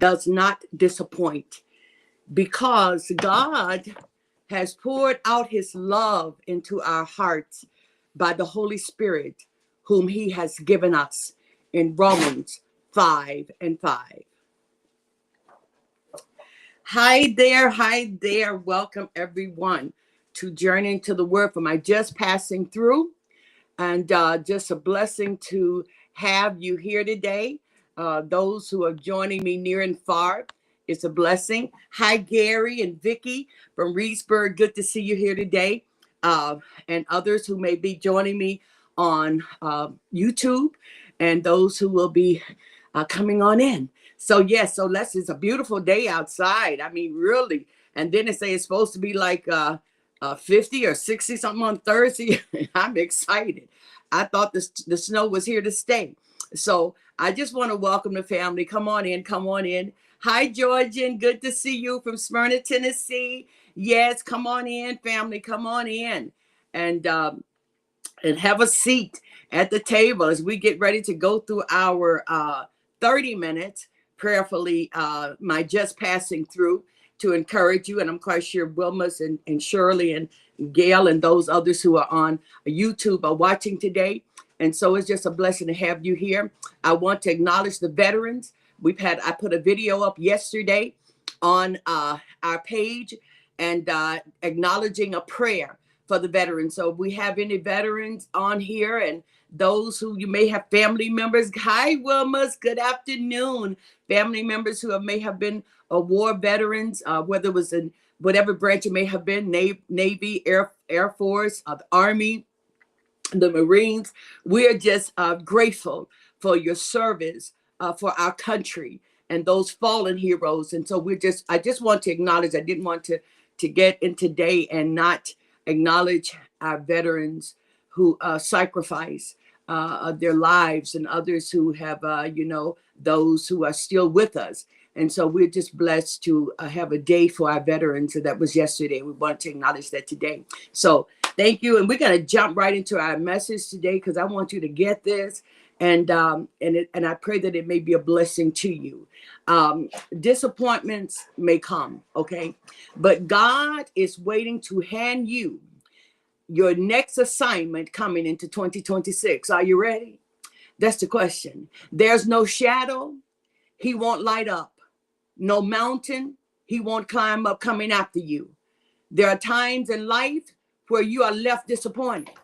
does not disappoint, because God has poured out his love into our hearts by the Holy Spirit, whom he has given us in Romans 5:5. Hi there. Welcome everyone to Journey into the Word from my Just Passing Through. And just a blessing to have you here today. Those who are joining me near and far, it's a blessing. Hi, Gary and Vicky from Reedsburg. Good to see you here today. And others who may be joining me on YouTube, and those who will be coming on in. So yes, it's a beautiful day outside. I mean, really. And then they say it's supposed to be like 50 or 60 something on Thursday. I'm excited. I thought the snow was here to stay. So I just want to welcome the family. Come on in. Hi, Georgian. Good to see you from Smyrna, Tennessee. Yes, come on in, family. Come on in. And have a seat at the table as we get ready to go through our 30 minutes, prayerfully, my Just Passing Through, to encourage you. And I'm quite sure Wilma's and Shirley and Gail and those others who are on YouTube are watching today. And so it's just a blessing to have you here. I want to acknowledge the veterans. I put a video up yesterday on our page and acknowledging a prayer for the veterans. So if we have any veterans on here and those who you may have family members. Hi, Wilma's. Good afternoon. Family members who may have been war veterans, whether it was in whatever branch it may have been, Navy, Air Force, the Army, the Marines. We're just grateful for your service for our country and those fallen heroes. And so I just want to acknowledge, I didn't want to get in today and not acknowledge our veterans who sacrifice their lives, and others who have, those who are still with us. And so we're just blessed to have a day for our veterans. And that was yesterday. We want to acknowledge that today. So thank you. And we're going to jump right into our message today, because I want you to get this. And I pray that it may be a blessing to you. Disappointments may come, okay? But God is waiting to hand you your next assignment coming into 2026. Are you ready? That's the question. There's no shadow he won't light up. No mountain he won't climb up coming after you. There are times in life where you are left disappointed.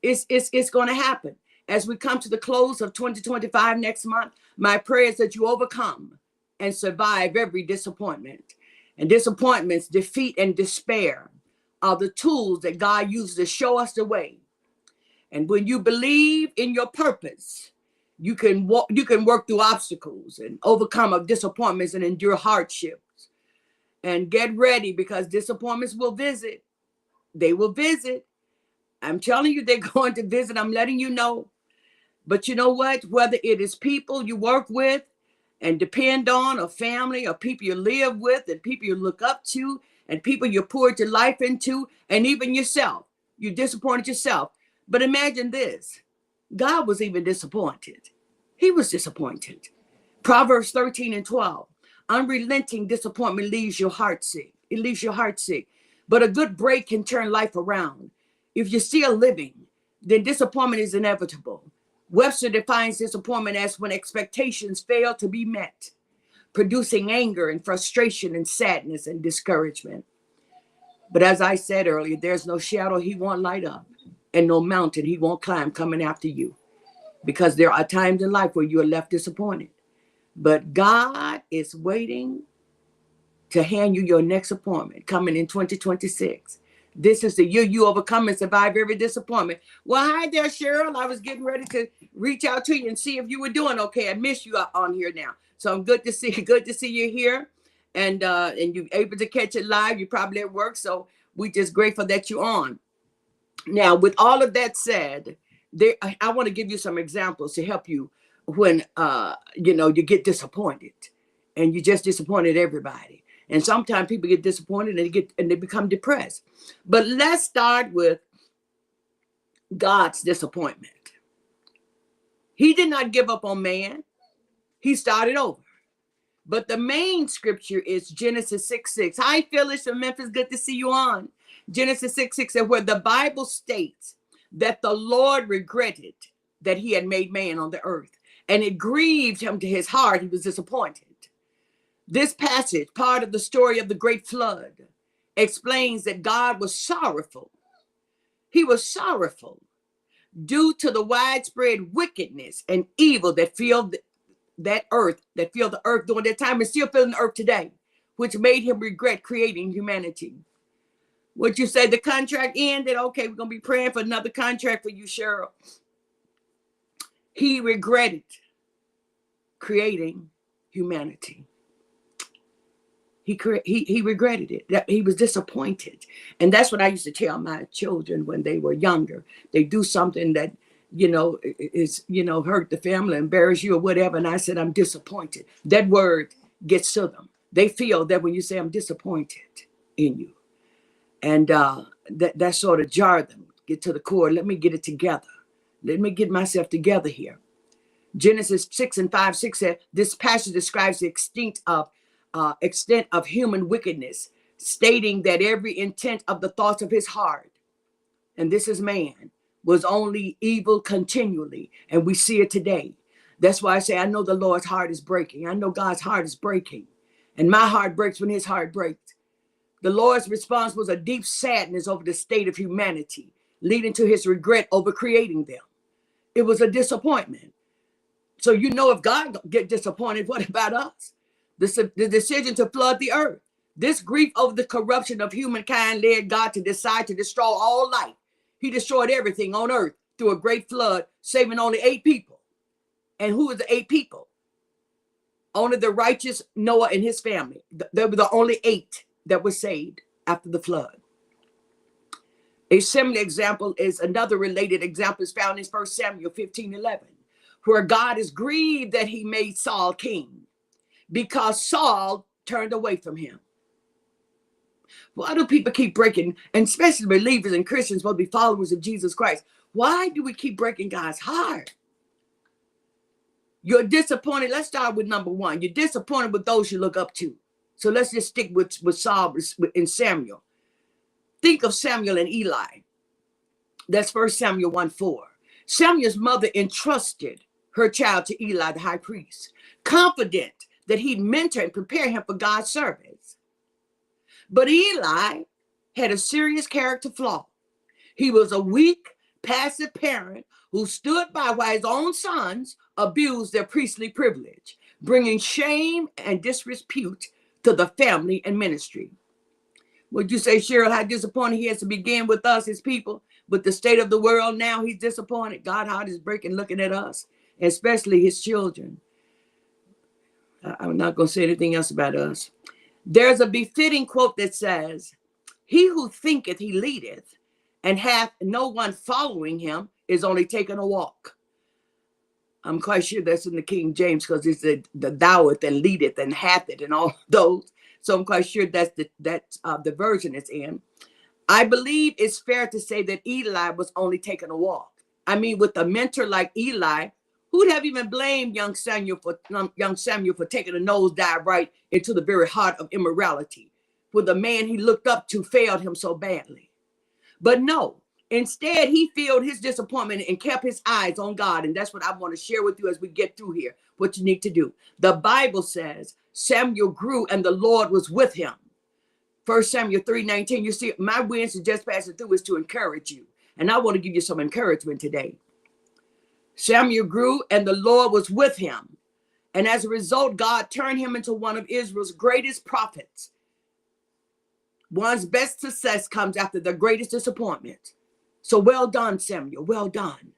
It's going to happen. As we come to the close of 2025 next month, my prayer is that you overcome and survive every disappointment. And disappointments, defeat, and despair are the tools that God uses to show us the way. And when you believe in your purpose, you can work through obstacles and overcome disappointments and endure hardships. And get ready, because disappointments will visit. They will visit. I'm telling you, they're going to visit. I'm letting you know. But you know what? Whether it is people you work with and depend on, or family, or people you live with, and people you look up to, and people you poured your life into, and even yourself, you disappointed yourself. But imagine this. God was even disappointed. He was disappointed. Proverbs 13:12. Unrelenting disappointment leaves your heart sick. It leaves your heart sick. But a good break can turn life around. If you're still living, then disappointment is inevitable. Webster defines disappointment as when expectations fail to be met, producing anger and frustration and sadness and discouragement. But as I said earlier, there's no shadow he won't light up, and no mountain he won't climb coming after you, because there are times in life where you are left disappointed. But God is waiting to hand you your next appointment coming in 2026. This is the year you overcome and survive every disappointment. Well, hi there, Cheryl. I was getting ready to reach out to you and see if you were doing okay. I miss you on here now. So I'm good to see you here. And you're able to catch it live. You're probably at work. So we're just grateful that you're on. Now, with all of that said, I want to give you some examples to help you when you get disappointed, and you just disappointed everybody. And sometimes people get disappointed and they become depressed. But let's start with God's disappointment. He did not give up on man. He started over. But the main scripture is Genesis 6:6. Hi, Phyllis from Memphis. Good to see you on. Genesis 6:6, where the Bible states that the Lord regretted that he had made man on the earth, and it grieved him to his heart. He was disappointed. This passage, part of the story of the great flood, explains that God was sorrowful. He was sorrowful due to the widespread wickedness and evil that filled the earth during that time and still filling the earth today, which made him regret creating humanity. Would you say the contract ended? Okay, we're going to be praying for another contract for you, Cheryl. He regretted creating humanity. He regretted it. That he was disappointed. And that's what I used to tell my children when they were younger. They do something that, is, hurt the family, embarrass you or whatever. And I said, I'm disappointed. That word gets to them. They feel that when you say I'm disappointed in you. And that sort of jarred them. Get to the core. Let me get it together. Let me get myself together here. Genesis 6:5-6 said, this passage describes the extent of human wickedness, stating that every intent of the thoughts of his heart, and this is man, was only evil continually. And we see it today. That's why I say, I know the Lord's heart is breaking. I know God's heart is breaking. And my heart breaks when his heart breaks. The Lord's response was a deep sadness over the state of humanity, leading to his regret over creating them. It was a disappointment. So if God get disappointed, what about us? The decision to flood the earth. This grief over the corruption of humankind led God to decide to destroy all life. He destroyed everything on earth through a great flood, saving only 8 people. And who were the 8 people? Only the righteous Noah and his family. They were the only 8 that were saved after the flood. A similar example is another related example is found in 1 Samuel 15:11, where God is grieved that he made Saul king because Saul turned away from him. Why do people keep breaking, and especially believers and Christians supposed to be followers of Jesus Christ? Why do we keep breaking God's heart? You're disappointed. Let's start with number 1. You're disappointed with those you look up to. So let's just stick with Saul and Samuel. Think of Samuel and Eli. That's 1 Samuel 1:4. Samuel's mother entrusted her child to Eli, the high priest, confident that he'd mentor and prepare him for God's service. But Eli had a serious character flaw. He was a weak, passive parent who stood by while his own sons abused their priestly privilege, bringing shame and disrepute to the family and ministry. Would you say, Cheryl, how disappointed he has to begin with us, his people, with the state of the world now? He's disappointed. God's heart is breaking looking at us, especially his children. I'm not going to say anything else about us. There's a befitting quote that says, he who thinketh he leadeth and hath no one following him is only taking a walk. I'm quite sure that's in the King James because it's the thoueth and leadeth and hath it and all those. So I'm quite sure that's the version it's in. I believe it's fair to say that Eli was only taking a walk. I mean, with a mentor like Eli, who'd have even blamed young Samuel for taking a nosedive right into the very heart of immorality, with the man he looked up to failed him so badly. But no, instead, he filled his disappointment and kept his eyes on God. And that's what I want to share with you as we get through here, what you need to do. The Bible says Samuel grew and the Lord was with him. 1 Samuel 3:19. You see, my wins to just passing through is to encourage you. And I want to give you some encouragement today. Samuel grew and the Lord was with him. And as a result, God turned him into one of Israel's greatest prophets. One's best success comes after the greatest disappointment. So well done, Samuel. Well done.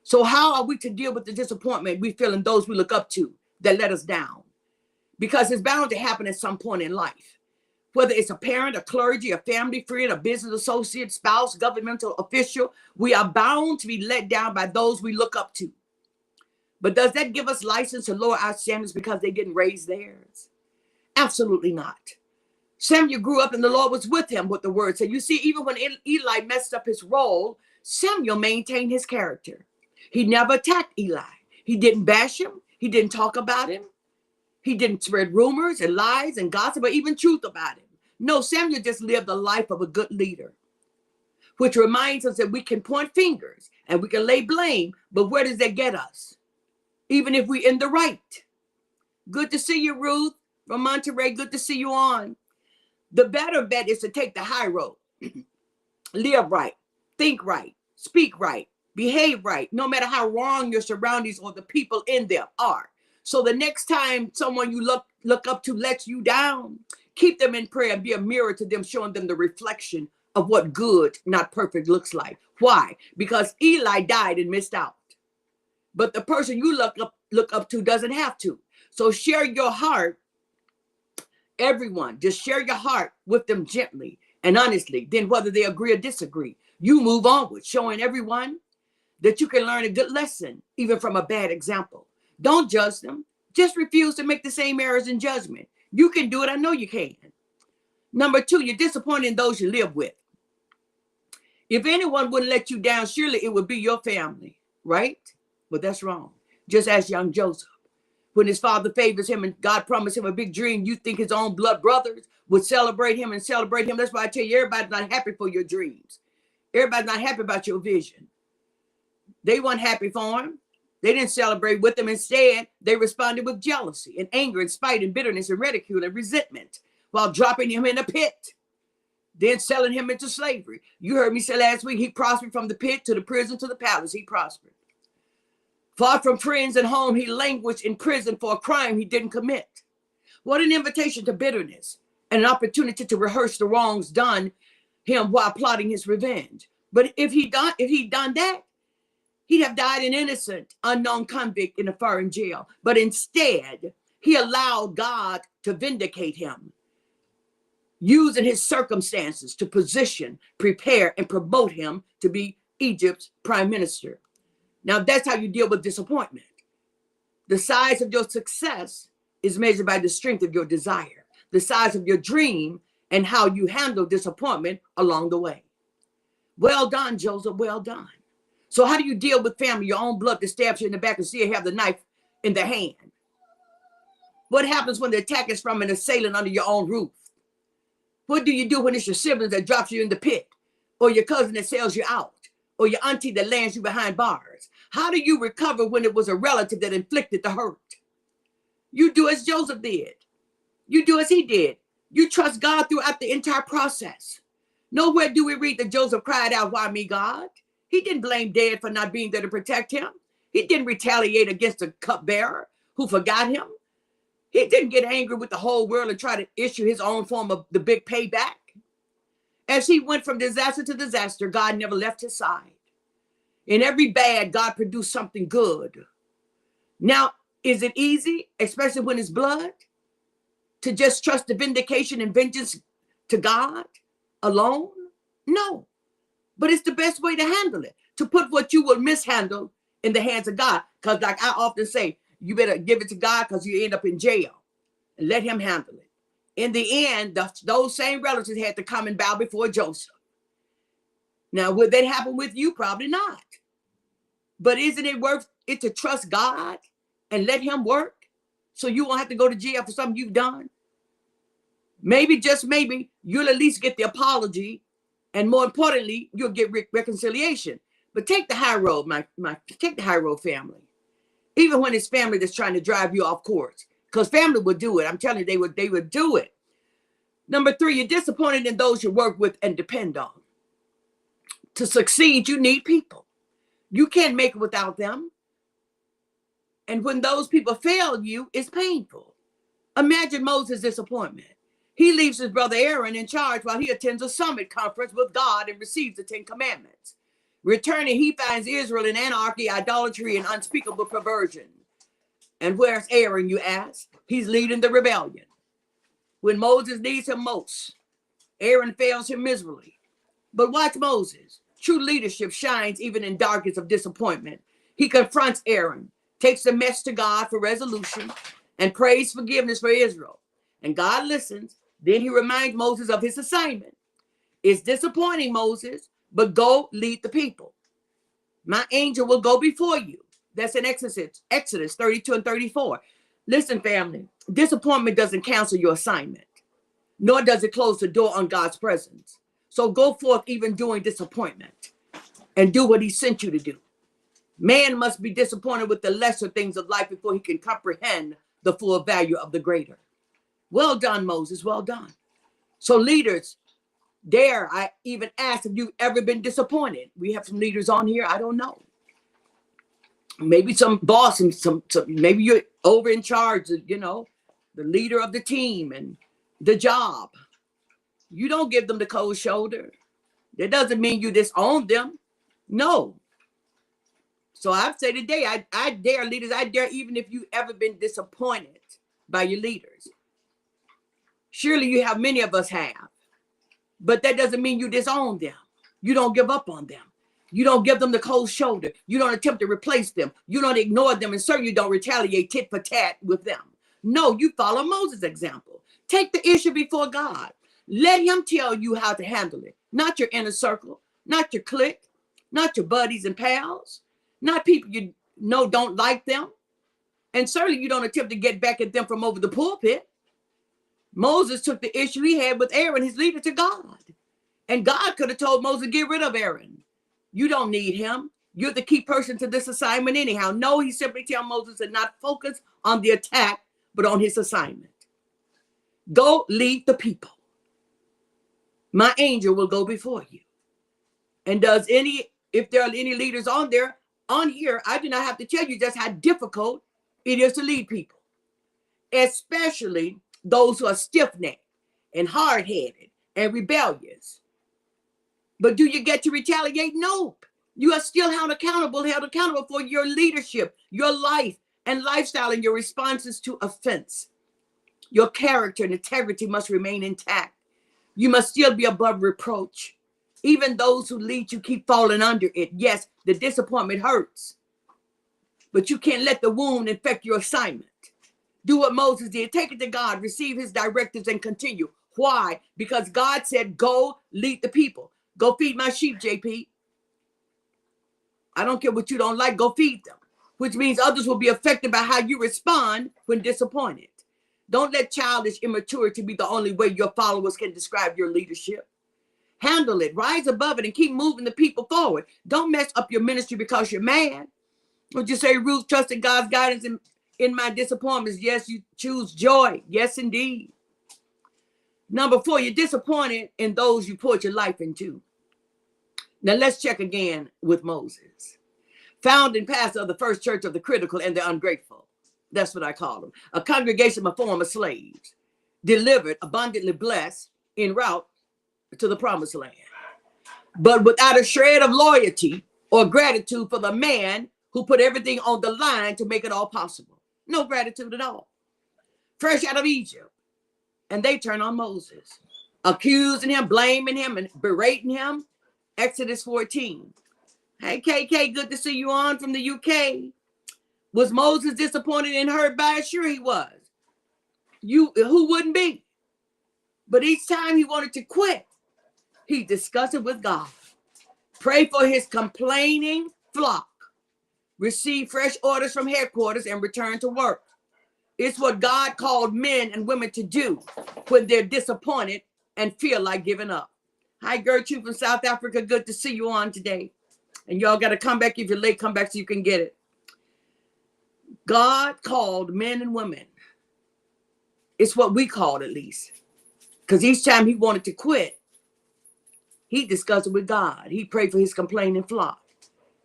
So how are we to deal with the disappointment we feel in those we look up to that let us down? Because it's bound to happen at some point in life. Whether it's a parent, a clergy, a family friend, a business associate, spouse, governmental official, we are bound to be let down by those we look up to. But does that give us license to lower our standards because they didn't raise theirs? Absolutely not. Samuel grew up and the Lord was with him, what the word said. You see, even when Eli messed up his role, Samuel maintained his character. He never attacked Eli. He didn't bash him. He didn't talk about him. He didn't spread rumors and lies and gossip or even truth about him. No, Samuel just lived the life of a good leader, which reminds us that we can point fingers and we can lay blame, but where does that get us? Even if we're in the right. Good to see you, Ruth from Monterey. Good to see you on. The better bet is to take the high road. Live right, think right, speak right, behave right, no matter how wrong your surroundings or the people in them are. So the next time someone you look up to lets you down, keep them in prayer and be a mirror to them, showing them the reflection of what good, not perfect, looks like. Why? Because Eli died and missed out. But the person you look up to doesn't have to. So share your heart, everyone. Just share your heart with them gently and honestly. Then whether they agree or disagree, you move onward, showing everyone that you can learn a good lesson, even from a bad example. Don't judge them. Just refuse to make the same errors in judgment. You can do it. I know you can. Number 2, you're disappointing those you live with. If anyone wouldn't let you down, surely it would be your family, right? But that's wrong. Just ask young Joseph. When his father favors him and God promised him a big dream, you think his own blood brothers would celebrate him and celebrate him. That's why I tell you, everybody's not happy for your dreams. Everybody's not happy about your vision. They weren't happy for him. They didn't celebrate with him. Instead, they responded with jealousy and anger and spite and bitterness and ridicule and resentment while dropping him in a pit, then selling him into slavery. You heard me say last week, he prospered from the pit to the prison to the palace. He prospered. Far from friends and home, he languished in prison for a crime he didn't commit. What an invitation to bitterness and an opportunity to rehearse the wrongs done him while plotting his revenge. But if he'd done that, he'd have died an innocent, unknown convict in a foreign jail. But instead, he allowed God to vindicate him, using his circumstances to position, prepare, and promote him to be Egypt's prime minister. Now, that's how you deal with disappointment. The size of your success is measured by the strength of your desire, the size of your dream, and how you handle disappointment along the way. Well done, Joseph, well done. So how do you deal with family, your own blood that stabs you in the back and see you have the knife in the hand? What happens when the attack is from an assailant under your own roof? What do you do when it's your siblings that drops you in the pit, or your cousin that sells you out, or your auntie that lands you behind bars? How do you recover when it was a relative that inflicted the hurt? You do as Joseph did. You do as he did. You trust God throughout the entire process. Nowhere do we read that Joseph cried out, "Why me, God?" He didn't blame Dad for not being there to protect him. He didn't retaliate against the cupbearer who forgot him. He didn't get angry with the whole world and try to issue his own form of the big payback. As he went from disaster to disaster, God never left his side. In every bad, God produced something good. Now, is it easy, especially when it's blood, to just trust the vindication and vengeance to God alone? No. But it's the best way to handle it, to put what you will mishandle in the hands of God. Because like I often say, you better give it to God because you end up in jail, and let him handle it. In the end, those same relatives had to come and bow before Joseph. Now, would that happen with you? Probably not. But isn't it worth it to trust God and let him work so you won't have to go to jail for something you've done? Maybe, just maybe, you'll at least get the apology, and more importantly, you'll get reconciliation. But take the high road, take the high road, family. Even when it's family that's trying to drive you off course, because family would do it. I'm telling you, they would do it. Number 3, you're disappointed in those you work with and depend on. To succeed, you need people. You can't make it without them. And when those people fail you, it's painful. Imagine Moses' disappointment. He leaves his brother Aaron in charge while he attends a summit conference with God and receives the 10 Commandments. Returning, he finds Israel in anarchy, idolatry, and unspeakable perversion. And where's Aaron, you ask? He's leading the rebellion. When Moses needs him most, Aaron fails him miserably. But watch Moses. True leadership shines even in darkness of disappointment. He confronts Aaron, takes the mess to God for resolution, and prays forgiveness for Israel. And God listens. Then he reminds Moses of his assignment. It's disappointing, Moses, but go lead the people. My angel will go before you. That's in Exodus 32 and 34. Listen, family, disappointment doesn't cancel your assignment, nor does it close the door on God's presence. So go forth even during disappointment and do what he sent you to do. Man must be disappointed with the lesser things of life before he can comprehend the full value of the greater. Well done, Moses. Well done. So leaders, dare I even ask if you've ever been disappointed? We have some leaders on here. I don't know. Maybe some boss and some maybe you're over in charge, you know, the leader of the team and the job. You don't give them the cold shoulder. That doesn't mean you disown them. No. So I say today, I dare leaders, I dare, even if you've ever been disappointed by your leaders. Surely you have, many of us have. But that doesn't mean you disown them. You don't give up on them. You don't give them the cold shoulder. You don't attempt to replace them. You don't ignore them, and certainly you don't retaliate tit for tat with them. No, you follow Moses' example. Take the issue before God. Let him tell you how to handle it. Not your inner circle, not your clique, not your buddies and pals, not people you know don't like them. And certainly you don't attempt to get back at them from over the pulpit. Moses took the issue he had with Aaron, his leader, to God. And God could have told Moses, get rid of Aaron. You don't need him. You're the key person to this assignment anyhow. No, he simply told Moses to not focus on the attack, but on his assignment. Go lead the people. My angel will go before you. And if there are any leaders on here, I do not have to tell you just how difficult it is to lead people, especially those who are stiff-necked and hard-headed and rebellious. But do you get to retaliate? Nope. You are still held accountable for your leadership, your life and lifestyle, and your responses to offense. Your character and integrity must remain intact. You must still be above reproach. Even those who lead you keep falling under it. Yes, the disappointment hurts, but you can't let the wound infect your assignment. Do what Moses did. Take it to God, receive his directives, and continue. Why? Because God said, go lead the people. Go feed my sheep, JP. I don't care what you don't like. Go feed them, which means others will be affected by how you respond when disappointed. Don't let childish immaturity be the only way your followers can describe your leadership. Handle it, rise above it, and keep moving the people forward. Don't mess up your ministry because you're mad. Would you say, Ruth trusted God's guidance in my disappointments? Yes, you choose joy. Yes, indeed. Number 4, you're disappointed in those you poured your life into. Now let's check again with Moses. Founding pastor of the first church of the critical and the ungrateful. That's what I call them. A congregation of former slaves, delivered, abundantly blessed, en route to the promised land, but without a shred of loyalty or gratitude for the man who put everything on the line to make it all possible. No gratitude at all. Fresh out of Egypt. And they turn on Moses, accusing him, blaming him, and berating him. Exodus 14. Hey, KK, good to see you on from the UK. Was Moses disappointed and hurt by it? Sure he was. Who wouldn't be? But each time he wanted to quit, he discussed it with God. Pray for his complaining flock. Receive fresh orders from headquarters and return to work. It's what God called men and women to do when they're disappointed and feel like giving up. Hi, Gertrude from South Africa. Good to see you on today. And y'all got to come back. If you're late, come back so you can get it. God called men and women. It's what we called, at least. Because each time he wanted to quit, he discussed it with God. He prayed for his complaining flock.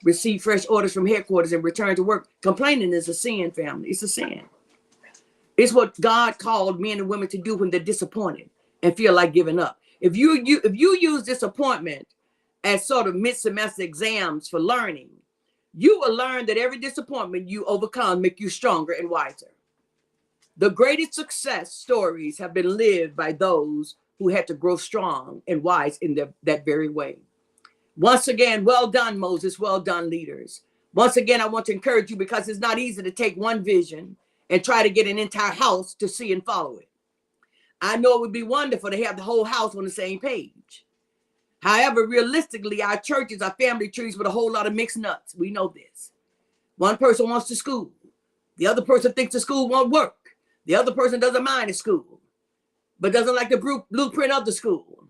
Receive fresh orders from headquarters and return to work. Complaining is a sin, family. It's a sin. It's what God called men and women to do when they're disappointed and feel like giving up. If you use disappointment as sort of mid-semester exams for learning, you will learn that every disappointment you overcome make you stronger and wiser. The greatest success stories have been lived by those who had to grow strong and wise in that very way. Once again, well done, Moses. Well done, leaders. Once again, I want to encourage you, because it's not easy to take one vision and try to get an entire house to see and follow it. I know it would be wonderful to have the whole house on the same page. However, realistically, our churches are family trees with a whole lot of mixed nuts. We know this. One person wants to school. The other person thinks the school won't work. The other person doesn't mind the school, but doesn't like the blueprint of the school.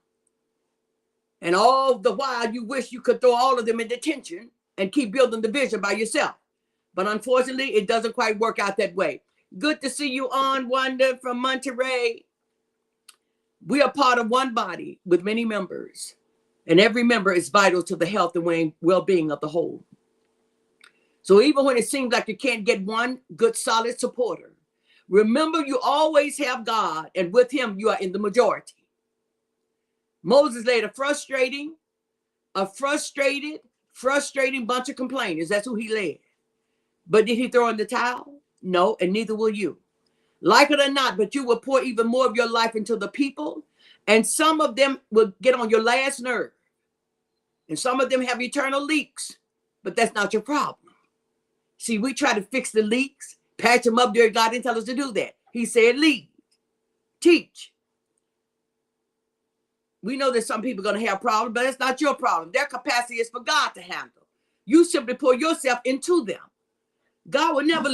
And all the while, you wish you could throw all of them in detention and keep building the vision by yourself. But unfortunately, it doesn't quite work out that way. Good to see you on, Wanda from Monterey. We are part of one body with many members, and every member is vital to the health and well-being of the whole. So even when it seems like you can't get one good, solid supporter, remember you always have God, and with him, you are in the majority. Moses led a frustrating bunch of complainers. That's who he led. But did he throw in the towel? No, and neither will you. Like it or not, but you will pour even more of your life into the people, and some of them will get on your last nerve. And some of them have eternal leaks, but that's not your problem. See, we try to fix the leaks, patch them up there. God didn't tell us to do that. He said, lead, teach. We know that some people are going to have problems, but that's not your problem. Their capacity is for God to handle. You simply pour yourself into them. God will never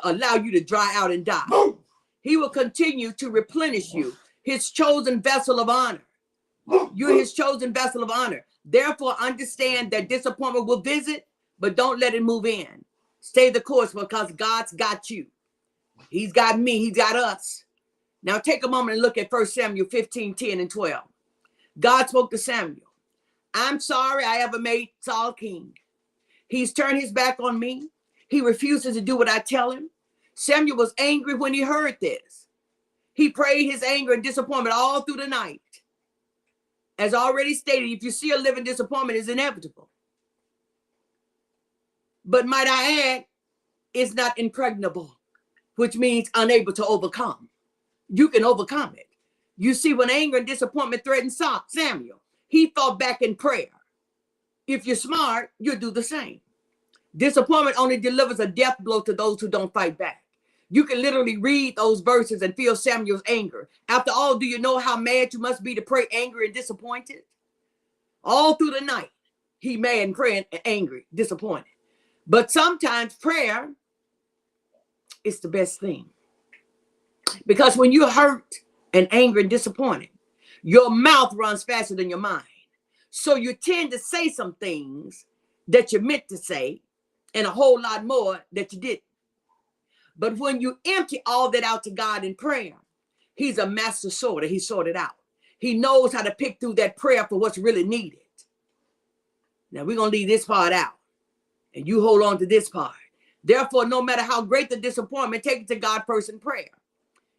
allow you to dry out and die. He will continue to replenish you, his chosen vessel of honor. You're his chosen vessel of honor. Therefore, understand that disappointment will visit, but don't let it move in. Stay the course, because God's got you. He's got me. He's got us. Now take a moment and look at 1 Samuel 15, 10 and 12. God spoke to Samuel. I'm sorry I ever made Saul king. He's turned his back on me. He refuses to do what I tell him. Samuel was angry when he heard this. He prayed his anger and disappointment all through the night. As already stated, if you see a living, disappointment is inevitable. But might I add, it's not impregnable, which means unable to overcome. You can overcome it. You see, when anger and disappointment threatened Samuel, he fought back in prayer. If you're smart, you'll do the same. Disappointment only delivers a death blow to those who don't fight back. You can literally read those verses and feel Samuel's anger. After all, do you know how mad you must be to pray angry and disappointed? All through the night, he mad and praying angry, disappointed. But sometimes prayer is the best thing. Because when you're hurt and angry and disappointed, your mouth runs faster than your mind. So you tend to say some things that you meant to say and a whole lot more that you didn't. But when you empty all that out to God in prayer, he's a master sorter. He sorted out. He knows how to pick through that prayer for what's really needed. Now we're going to leave this part out, and you hold on to this part. Therefore, no matter how great the disappointment, take it to God first in prayer.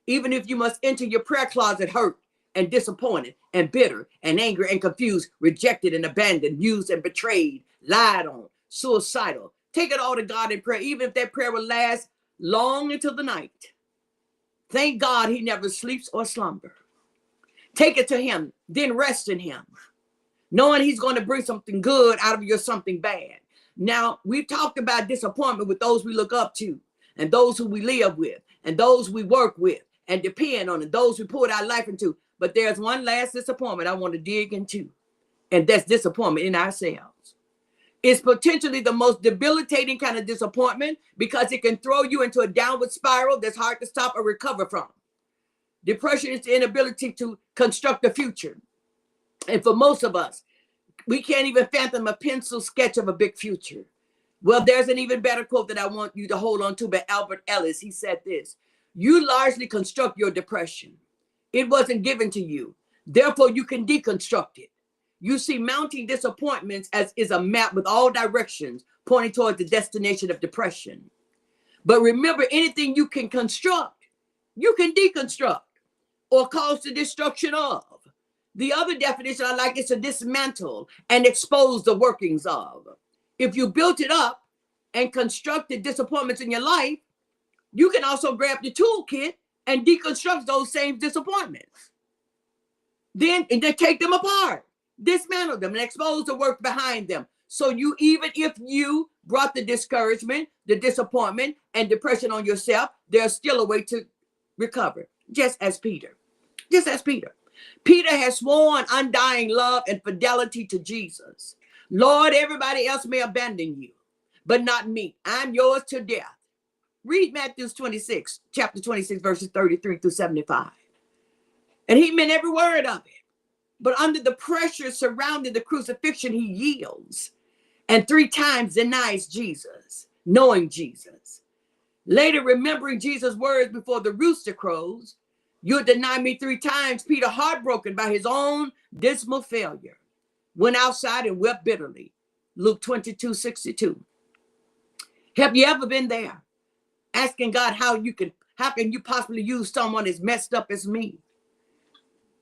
Even if you must enter your prayer closet hurt and disappointed and bitter and angry and confused, rejected and abandoned, used and betrayed, lied on, suicidal. Take it all to God in prayer, even if that prayer will last long into the night. Thank God he never sleeps or slumber. Take it to him, then rest in him, knowing he's going to bring something good out of your something bad. Now, we've talked about disappointment with those we look up to, and those who we live with, and those we work with and depend on, and those we poured our life into. But there's one last disappointment I want to dig into, and that's disappointment in ourselves. It's potentially the most debilitating kind of disappointment because it can throw you into a downward spiral that's hard to stop or recover from. Depression is the inability to construct a future. And for most of us, we can't even fathom a pencil sketch of a big future. Well, there's an even better quote that I want you to hold on to by Albert Ellis. He said this: you largely construct your depression. It wasn't given to you. Therefore, you can deconstruct it. You see mounting disappointments as is a map with all directions pointing towards the destination of depression. But remember, anything you can construct, you can deconstruct or cause the destruction of. The other definition I like is to dismantle and expose the workings of. If you built it up and constructed disappointments in your life, you can also grab the toolkit and deconstruct those same disappointments. Then take them apart, dismantle them, and expose the work behind them. So you, even if you brought the discouragement, the disappointment, and depression on yourself, there's still a way to recover. Just as Peter. Peter has sworn undying love and fidelity to Jesus. Lord, everybody else may abandon you, but not me. I'm yours to death. Read Matthew 26, chapter 26, verses 33 through 75. And he meant every word of it. But under the pressure surrounding the crucifixion, he yields and 3 times denies Jesus, knowing Jesus. Later, remembering Jesus' words before the rooster crows, "You'll deny me 3 times," Peter, heartbroken by his own dismal failure, went outside and wept bitterly. Luke 22:62. Have you ever been there? Asking God how can you possibly use someone as messed up as me?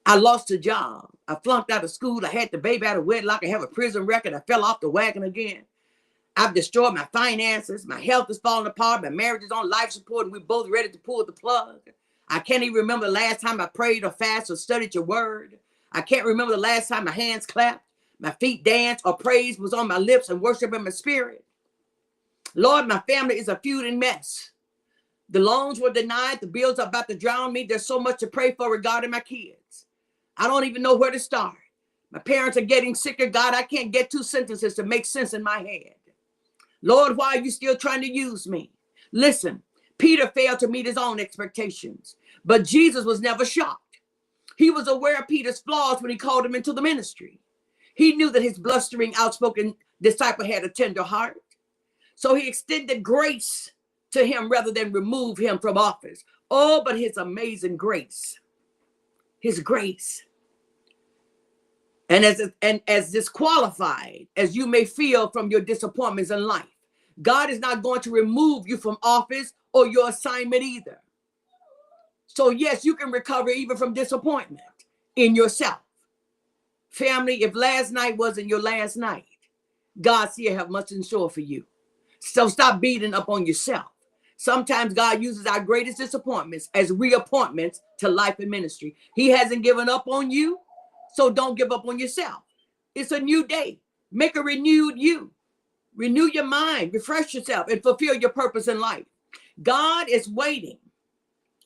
I lost a job. I flunked out of school. I had the baby out of wedlock. I have a prison record. I fell off the wagon again. I've destroyed my finances. My health is falling apart. My marriage is on life support, and we're both ready to pull the plug. I can't even remember the last time I prayed or fasted or studied your word. I can't remember the last time my hands clapped, my feet danced, or praise was on my lips and worship in my spirit. Lord, my family is a feuding mess. The loans were denied. The bills are about to drown me. There's so much to pray for regarding my kids. I don't even know where to start. My parents are getting sicker. God, I can't get 2 sentences to make sense in my head. Lord, why are you still trying to use me? Listen, Peter failed to meet his own expectations, but Jesus was never shocked. He was aware of Peter's flaws when he called him into the ministry. He knew that his blustering, outspoken disciple had a tender heart. So he extended grace to him rather than remove him from office. Oh, but his amazing grace. His grace. And as disqualified as you may feel from your disappointments in life, God is not going to remove you from office or your assignment either. So yes, you can recover even from disappointment in yourself. Family, if last night wasn't your last night, God still have much in store for you. So stop beating up on yourself. Sometimes God uses our greatest disappointments as reappointments to life and ministry. He hasn't given up on you, so don't give up on yourself. It's a new day. Make a renewed you. Renew your mind, refresh yourself, and fulfill your purpose in life. God is waiting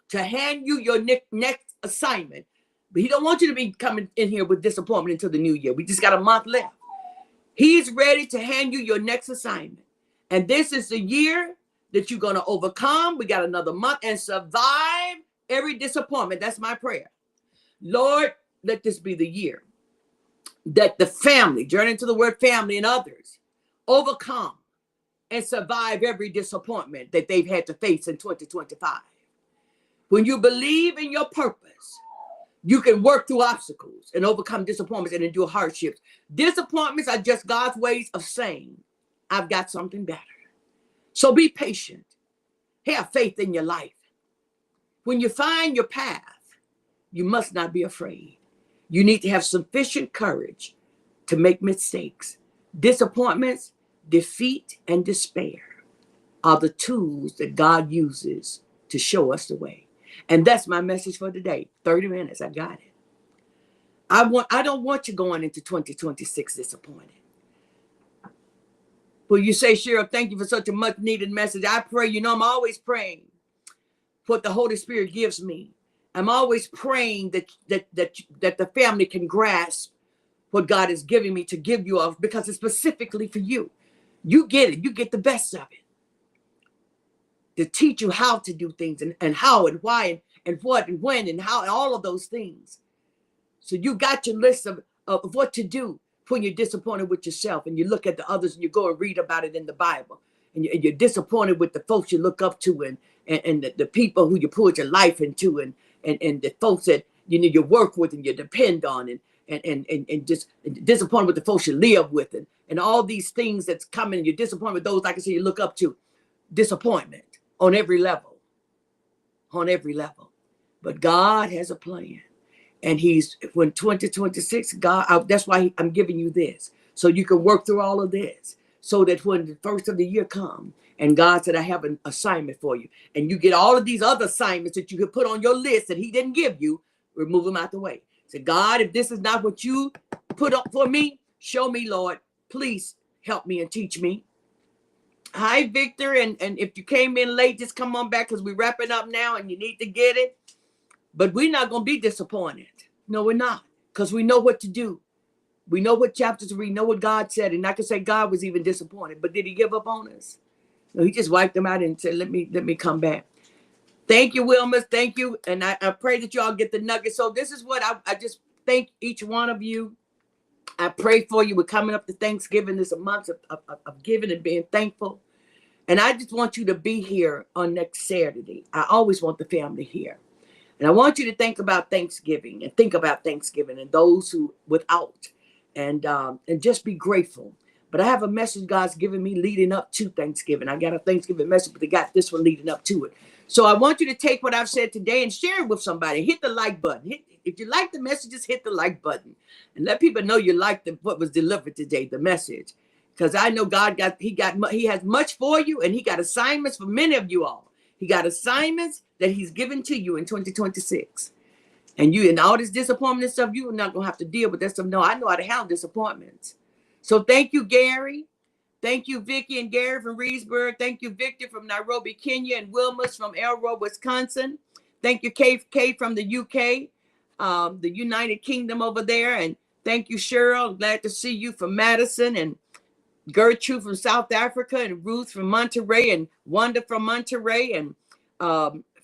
to hand you your next assignment, but he don't want you to be coming in here with disappointment until the new year. We just got a month left. He's ready to hand you your next assignment. And this is the year that you're going to overcome. We got another month and survive every disappointment. That's my prayer. Lord, let this be the year that the family, journey into the word family and others, overcome and survive every disappointment that they've had to face in 2025. When you believe in your purpose, you can work through obstacles and overcome disappointments and endure hardships. Disappointments are just God's ways of saying, I've got something better. So be patient. Have faith in your life. When you find your path, you must not be afraid. You need to have sufficient courage to make mistakes. Disappointments, defeat, and despair are the tools that God uses to show us the way. And that's my message for today. 30 minutes, I got it. I don't want you going into 2026 disappointed. Well, you say, Cheryl, thank you for such a much needed message. I pray, I'm always praying what the Holy Spirit gives me. I'm always praying that the family can grasp what God is giving me to give you of, because it's specifically for you. You get it. You get the best of it. To teach you how to do things and how and why and what and when and how and all of those things. So you got your list of what to do when you're disappointed with yourself and you look at the others and you go and read about it in the Bible. And you're disappointed with the folks you look up to and the people who you poured your life into and the folks that you work with and you depend on and just disappointed with the folks you live with and all these things that's coming and you're disappointed with those, like I said, you look up to. Disappointment on every level. But God has a plan. And when 2026, God, that's why I'm giving you this. So you can work through all of this. So that when the first of the year comes, and God said, I have an assignment for you. And you get all of these other assignments that you could put on your list that he didn't give you, remove them out the way. Say, God, if this is not what you put up for me, show me, Lord. Please help me and teach me. Hi, Victor. And if you came in late, just come on back because we're wrapping up now and you need to get it. But we're not going to be disappointed. No, we're not. Because we know what to do. We know what chapters to read. We know what God said. And I can say God was even disappointed. But did he give up on us? No, he just wiped them out and said, let me come back. Thank you, Wilma. Thank you. And I pray that y'all get the nuggets. So this is what I just thank each one of you. I pray for you. We're coming up to Thanksgiving. This is a month of giving and being thankful. And I just want you to be here on next Saturday. I always want the family here. And I want you to think about Thanksgiving and those who without and just be grateful. But I have a message God's given me leading up to Thanksgiving. I got a Thanksgiving message, but they got this one leading up to it. So I want you to take what I've said today and share it with somebody. Hit the like button. If you like the messages, hit the like button. And let people know you like what was delivered today, the message. Because I know he has much for you, and he got assignments for many of you all. He got assignments that he's given to you in 2026. And all this disappointment and stuff, you're not going to have to deal with that stuff. No, I know how to handle disappointments. So thank you, Gary. Thank you, Vicky and Gary from Reedsburg. Thank you, Victor from Nairobi, Kenya, and Wilmus from Elroy, Wisconsin. Thank you, Kay from the UK, the United Kingdom over there. And thank you, Cheryl. Glad to see you from Madison, and Gertrude from South Africa, and Ruth from Monterey, and Wanda from Monterey, and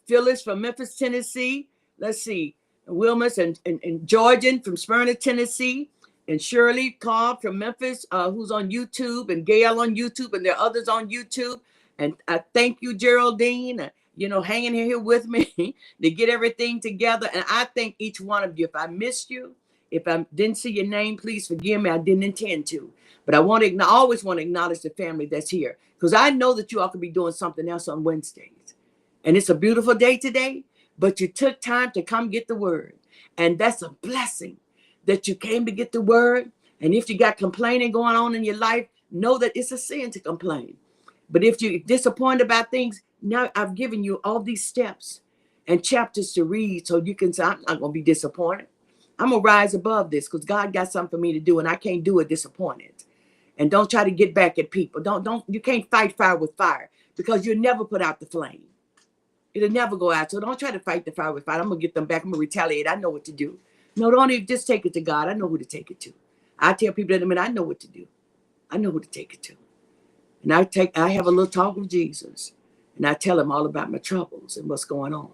Phyllis from Memphis, Tennessee. Let's see, Wilmus and Georgian from Smyrna, Tennessee, and Shirley Cobb from Memphis, who's on YouTube, and Gail on YouTube, and there are others on YouTube. And I thank you, Geraldine, hanging here with me to get everything together. And I thank each one of you. If I missed you, if I didn't see your name, please forgive me. I didn't intend to. But I always want to acknowledge the family that's here, because I know that you all could be doing something else on Wednesdays. And it's a beautiful day today, but you took time to come get the word. And that's a blessing that you came to get the word. And if you got complaining going on in your life, know that it's a sin to complain. But if you're disappointed about things, now I've given you all these steps and chapters to read, so you can say, I'm not going to be disappointed. I'm going to rise above this, because God got something for me to do, and I can't do it disappointed. And don't try to get back at people. You can't fight fire with fire, because you'll never put out the flame. It'll never go out. So don't try to fight the fire with fire. I'm going to get them back. I'm going to retaliate. I know what to do. No, don't even just take it to God. I know who to take it to. I tell people that I know what to do. I know who to take it to. And I have a little talk with Jesus, and I tell him all about my troubles and what's going on.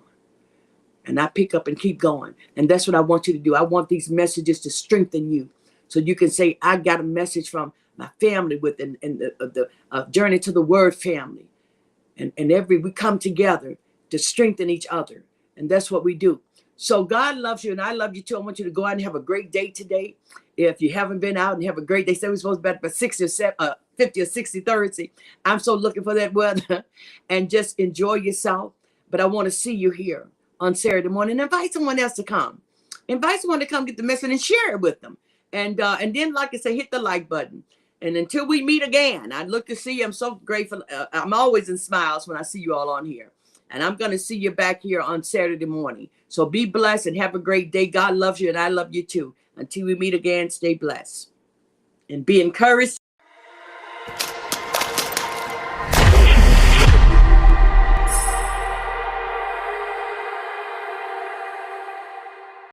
And I pick up and keep going. And that's what I want you to do. I want these messages to strengthen you, so you can say, I got a message from my family and the Journey to the Word family. And we come together to strengthen each other. And that's what we do. So God loves you, and I love you too. I want you to go out and have a great day today. If you haven't been out and have a great day, say we're supposed to be about 50 or 60 Thursday. I'm so looking for that weather. And just enjoy yourself. But I want to see you here on Saturday morning. Invite someone else to come. Invite someone to come get the message and share it with them. And then, like I say, hit the like button. And until we meet again, I look to see you. I'm so grateful. I'm always in smiles when I see you all on here. And I'm going to see you back here on Saturday morning. So be blessed and have a great day. God loves you, and I love you too. Until we meet again, stay blessed. And be encouraged